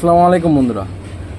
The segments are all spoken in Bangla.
আসসালামু আলাইকুম বন্ধুরা।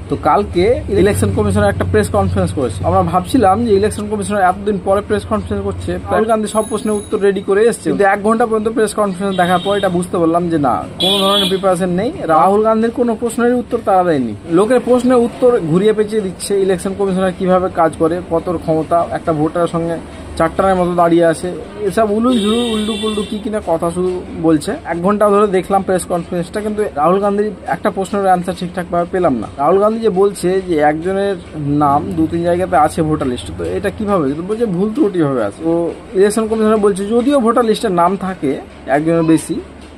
তো কালকে ইলেকশন কমিশনার একটা প্রেস কনফারেন্স করেছে। আমরা ভাবছিলাম যে ইলেকশন কমিশনার এতদিন পরে প্রেস কনফারেন্স করছে, রাহুল গান্ধী সব প্রশ্নের উত্তর রেডি করে এসছে, কিন্তু 1 ঘন্টা পর্যন্ত প্রেস কনফারেন্স দেখার পর এটা বুঝতে পারলাম যে না, কোনো ধরনের প্রিপারেশন নেই। রাহুল গান্ধীর কোনো প্রশ্নের উত্তর তারা দেয়নি। লোকের প্রশ্নের উত্তর ঘুরিয়ে পেঁচিয়ে দিচ্ছে। ইলেকশন কমিশনার কিভাবে কাজ করে, কত ক্ষমতা, একটা ভোটারের সঙ্গে চারটার মতো দাঁড়িয়ে আছে, এসব উল্টু পুল্টু কি কিনা কথা শুধু বলছে। 1 ঘন্টা ধরে দেখলাম প্রেস কনফারেন্সটা, কিন্তু রাহুল গান্ধীর একটা প্রশ্নের অ্যান্সার ঠিকঠাক ভাবে পেলাম না। রাহুল গান্ধী যে বলছে যে একজনের নাম 2-3 জায়গাতে আছে ভোটার লিস্টে, তো এটা কিভাবে বলছে, ভুল ত্রুটি ভাবে আছে। তো ইলেকশন কমিশনার বলছে যদিও ভোটার লিস্টের নাম থাকে একজনের বেশি,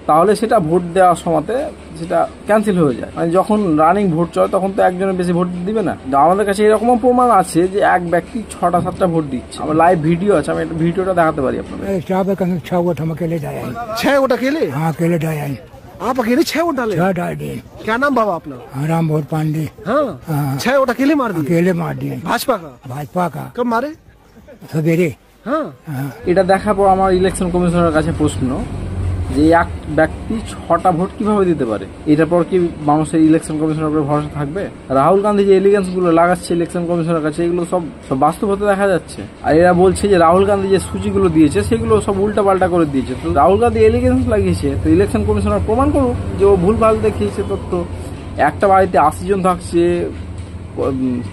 তাহলে সেটা ভোট দেওয়ার সময়তে সেটা ক্যান্সেল হয়ে যায়। মানে যখন রানিং ভোট চলে তখন তো একজনের বেশি ভোট দিবে না। আমাদের কাছে এরকম প্রমাণ আছে যে এক ব্যক্তি 6টা-7টা ভোট দিচ্ছে। আমার লাইভ ভিডিও আছে, আমি ভিডিওটা দেখাতে পারি আপনাদের। 6 वोट हम अकेले डाले। 6 वोट अकेले? हाँ अकेले डाले। आप अकेले 6 वोट डाले? 6 डाल दिए। क्या नाम बाबा अपना? राम भोर पांडे। हाँ 6 वोट अकेले मार दिए? अकेले मार दिए। भाजपा का कब मारे? सवेरे। हाँ এটা দেখার পর আমার ইলেকশন কমিশনারের কাছে প্রশ্ন যে এক ব্যক্তি 6টা ভোট কিভাবে দিতে পারে। এটার পর কি মানুষের ইলেকশন কমিশনের উপরে ভরসা থাকবে? রাহুল গান্ধী যে এলিগেন্স গুলো লাগাচ্ছে ইলেকশন কমিশনের কাছে, এগুলো সব বাস্তব হতে দেখা যাচ্ছে। আর এরা বলছে যে রাহুল গান্ধী যে সূচিগুলো দিয়েছে সেগুলো সব উল্টা পাল্টা করে দিয়েছে। তো রাহুল গান্ধী এলিগেন্স লাগিয়েছে, তো ইলেকশন কমিশনার প্রমাণ করুক যে ও ভুলভাল দেখিয়েছে তথ্য। একটা বাড়িতে 80 জন থাকছে,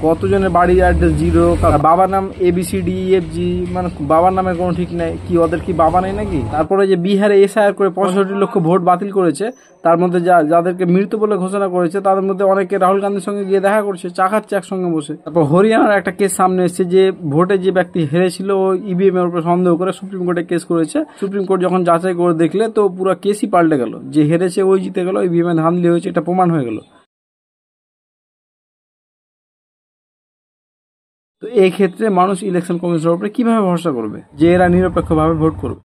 কতজনের বাড়ির অ্যাড্রেস 0, বাবার নাম ABCDEFG, মানে বাবার নামের কোনো ঠিক নাই। কি ওদের কি বাবা নেই নাকি? তারপরে যে বিহারে SIR করে 65 লক্ষ ভোট বাতিল করেছে, তার মধ্যে যাদেরকে মৃত বলে ঘোষণা করেছে তাদের মধ্যে অনেকে রাহুল গান্ধীর সঙ্গে গিয়ে দেখা করছে, চা খাচ্ছে একসঙ্গে বসে। তারপর হরিয়ানার একটা কেস সামনে এসেছে যে ভোটে যে ব্যক্তি হেরেছিল ও EVM এর উপর সন্দেহ করে সুপ্রিম কোর্টে কেস করেছে। সুপ্রিম কোর্ট যখন যাচাই করে দেখলে তো পুরো কেসই পাল্টে গেল, যে হেরেছে ওই জিতে গেল, EVM এ ধাঁধলি হয়েছে এটা প্রমাণ হয়ে গেল। তো এই ক্ষেত্রে মানুষ ইলেকশন কমিশনের উপরে কিভাবে ভরসা করবে যে এরা নিরপেক্ষভাবে ভোট করবে?